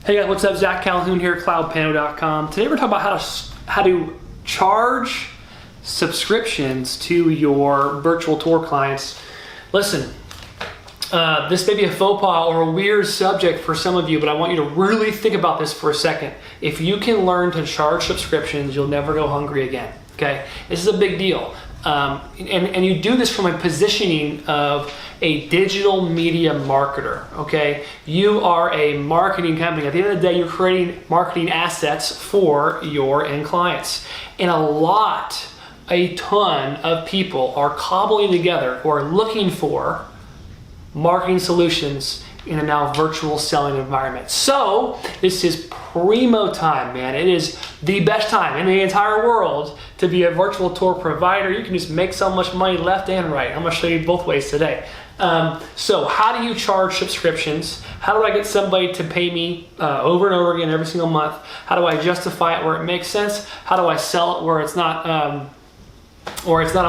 Hey guys, what's up? Zach Calhoun here at cloudpano.com. Today we're talking about how to charge subscriptions to your virtual tour clients. Listen, this may be a faux pas or a weird subject for some of you, but I want you to really think about this for a second. If you can learn to charge subscriptions, you'll never go hungry again. Okay, this is a big deal. And you do this from a positioning of a digital media marketer, okay? You are a marketing company. At the end of the day, you're creating marketing assets for your end clients. And a ton of people are cobbling together or are looking for marketing solutions in a now virtual selling environment. So this is primo time, man. It is the best time in the entire world to be a virtual tour provider. You can just make so much money left and right. I'm gonna show you both ways today. So how do you charge subscriptions? How do I get somebody to pay me over and over again every single month? How do I justify it where it makes sense? How do I sell it where it's not a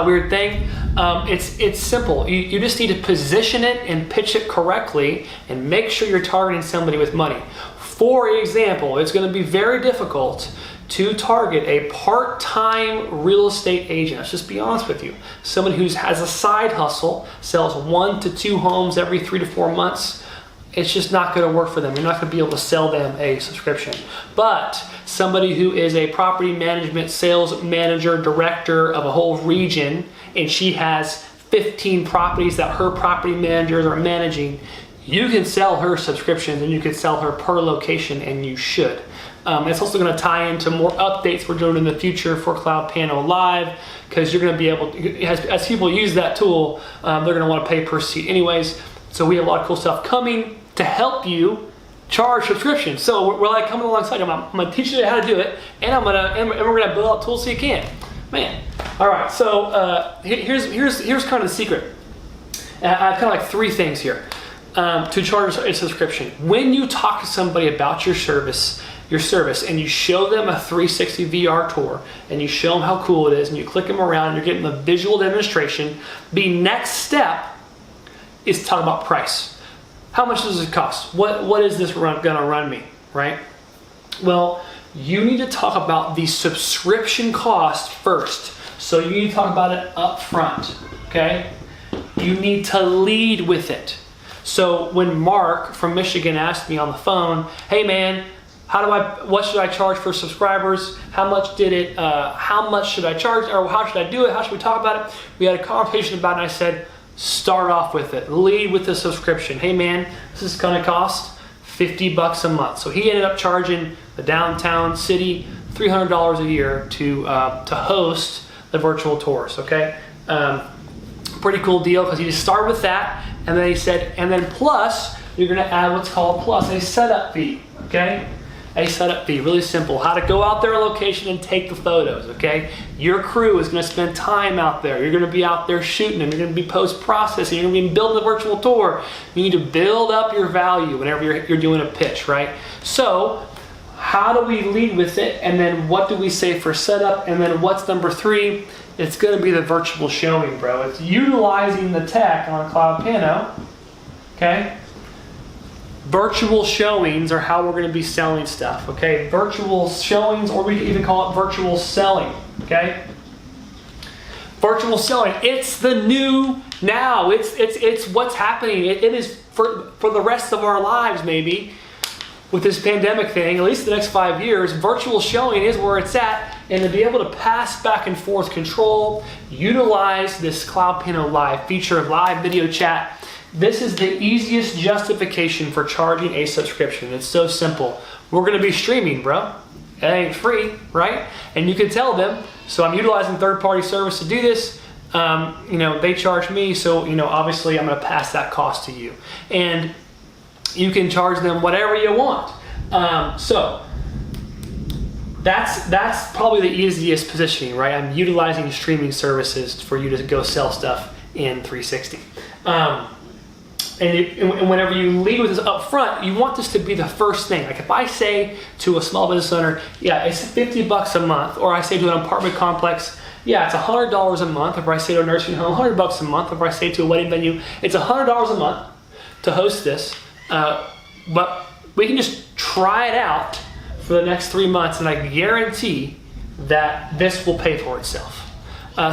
weird thing? It's simple. You just need to position it and pitch it correctly and make sure you're targeting somebody with money. For example, it's going to be very difficult to target a part-time real estate agent. Let's just be honest with you. Someone who has a side hustle, sells 1 to 2 homes every 3 to 4 months. It's just not going to work for them. You're not going to be able to sell them a subscription. But somebody who is a property management sales manager, director of a whole region, and she has 15 properties that her property managers are managing, you can sell her subscriptions and you can sell her per location, and you should. It's also going to tie into more updates we're doing in the future for Cloud Pano Live, because you're going to be able to, as people use that tool, they're going to want to pay per seat anyways. So we have a lot of cool stuff coming to help you charge subscriptions. So we're like coming alongside. I'm going to teach you how to do it, and we're going to build out tools so you can. Man. All right. So here's kind of the secret. I have kind of like 3 things here to charge a subscription. When you talk to somebody about your service, and you show them a 360 VR tour, and you show them how cool it is, and you click them around, and you're getting the visual demonstration, the next step is to talk about price. How much does it cost? What is this gonna run me, right? Well, you need to talk about the subscription cost first. So you need to talk about it up front, okay? You need to lead with it. So when Mark from Michigan asked me on the phone, hey man, what should I charge for subscribers? How much should I charge, or how should I do it? How should we talk about it? We had a conversation about it, and I said, start off with it. Lead with the subscription. Hey man, this is gonna cost $50 a month. So he ended up charging the downtown city $300 a year to host the virtual tours, okay? Pretty cool deal, because he just started with that, and then he said, and then plus, you're gonna add what's called a setup fee, okay? A setup fee, really simple. How to go out there on location and take the photos, okay? Your crew is gonna spend time out there. You're gonna be out there shooting them. You're gonna be post-processing. You're gonna be building a virtual tour. You need to build up your value whenever you're doing a pitch, right? So, how do we lead with it? And then what do we say for setup? And then what's number 3? It's gonna be the virtual showing, bro. It's utilizing the tech on Cloud Pano, okay? Virtual showings are how we're going to be selling stuff, okay? Virtual showings, or we can even call it virtual selling, okay? Virtual selling, it's the new now. It's what's happening. It is for the rest of our lives, maybe, with this pandemic thing, at least the next 5 years. Virtual showing is where it's at, and to be able to pass back and forth control, utilize this Cloud Pano Live feature of live video chat. This is the easiest justification for charging a subscription. It's so simple. We're gonna be streaming, bro. It ain't free, right? And you can tell them, so I'm utilizing third-party service to do this. They charge me, so obviously I'm gonna pass that cost to you. And you can charge them whatever you want. So that's probably the easiest positioning, right? I'm utilizing streaming services for you to go sell stuff in 360. And whenever you lead with this up front, you want this to be the first thing. Like if I say to a small business owner, yeah, it's $50 a month, or I say to an apartment complex, yeah, it's $100 a month. If I say to a nursing home, $100 a month. If I say to a wedding venue, it's $100 a month to host this. But we can just try it out for the next 3 months, and I guarantee that this will pay for itself.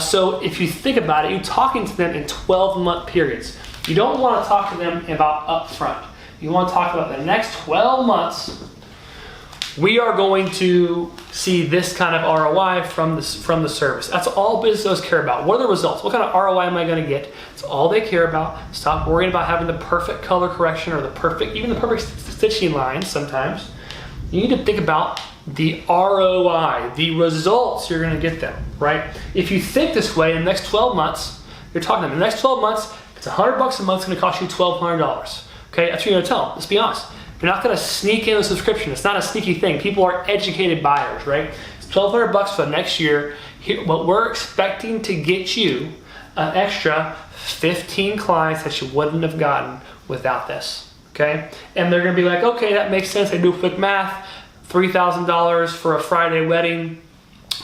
So if you think about it, you're talking to them in 12-month periods. You don't want to talk to them about upfront. You want to talk about the next 12 months. We are going to see this kind of ROI from the service. That's all businesses care about. What are the results? What kind of ROI am I going to get? It's all they care about. Stop worrying about having the perfect color correction or even the perfect stitching lines sometimes. You need to think about the ROI, the results you're going to get them, right? If you think this way, in the next 12 months, you're talking to them. In the next 12 months, it's $100 a month, it's going to cost you $1,200. Okay, that's what you're going to tell them. Let's be honest. You're not going to sneak in a subscription. It's not a sneaky thing. People are educated buyers, right? It's $1,200 for the next year. Here, what we're expecting to get you an extra 15 clients that you wouldn't have gotten without this, okay? And they're going to be like, okay, that makes sense. I do quick math. $3,000 for a Friday wedding.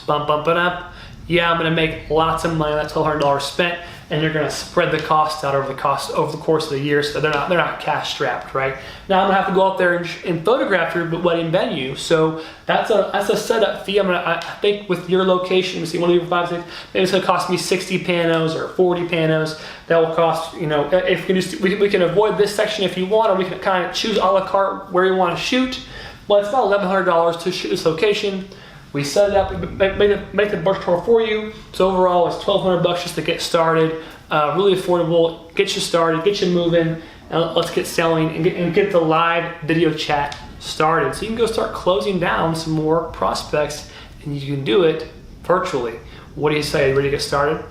Bump it up. Yeah, I'm going to make lots of money on that $1,200 spent, and you're going to spread the cost out over the course of the year, so they're not cash strapped, right? Now I'm going to have to go out there and photograph your wedding venue, so that's a setup fee. I think with your location, you see 1, 2, 3, 4, 5, 6, maybe it's going to cost me 60 panos or 40 panos. That will cost, if we can avoid this section if you want, or we can kind of choose a la carte where you want to shoot. Well, it's about $1,100 to shoot this location. We set it up, make the virtual tour for you. So overall, it's $1,200 just to get started. Really affordable. Get you started, get you moving, and let's get selling and get the live video chat started. So you can go start closing down some more prospects, and you can do it virtually. What do you say? Ready to get started?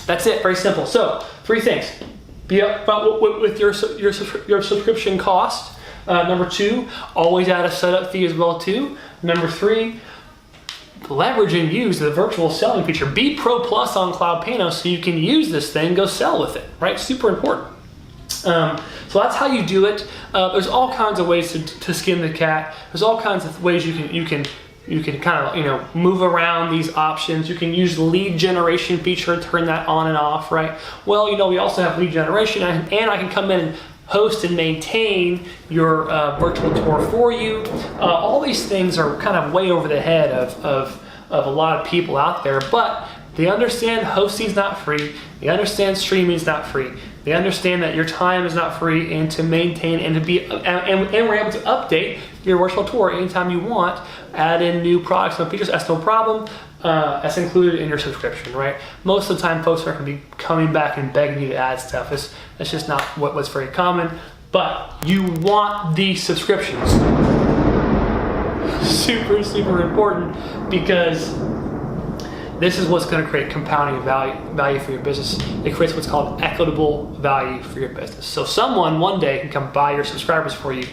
That's it. Very simple. So 3 things: be upfront with your subscription cost. Number 2, always add a setup fee as well too. Number 3, leverage and use the virtual selling feature. Be Pro Plus on Cloud Panos so you can use this thing, go sell with it, right? Super important. So that's how you do it. There's all kinds of ways to skin the cat. There's all kinds of ways you can kind of move around these options. You can use the lead generation feature and turn that on and off, right? Well, we also have lead generation, and I can come in and host and maintain your virtual tour for you. All these things are kind of way over the head of a lot of people out there, but they understand hosting's not free. They understand streaming's not free. They understand that your time is not free, and to maintain and to be and we're able to update your virtual tour anytime you want. Add in new products and features. That's no problem. That's included in your subscription, right? Most of the time, folks are going to be coming back and begging you to add stuff. It's just not what's very common. But you want these subscriptions. Super, super important, because this is what's going to create compounding value for your business. It creates what's called equitable value for your business. So someone one day can come buy your subscribers for you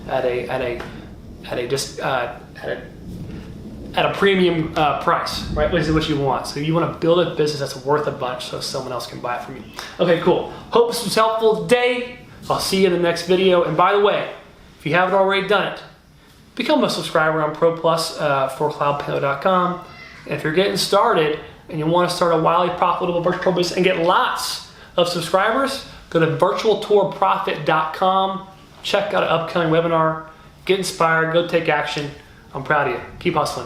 at a premium price, right? Which is what you want. So you want to build a business that's worth a bunch so someone else can buy it from you. Okay, cool. Hope this was helpful today. I'll see you in the next video. And by the way, if you haven't already done it, become a subscriber on Pro Plus for cloudpano.com. And if you're getting started and you want to start a wildly profitable virtual tour business and get lots of subscribers, go to virtualtourprofit.com. Check out an upcoming webinar. Get inspired. Go take action. I'm proud of you. Keep hustling.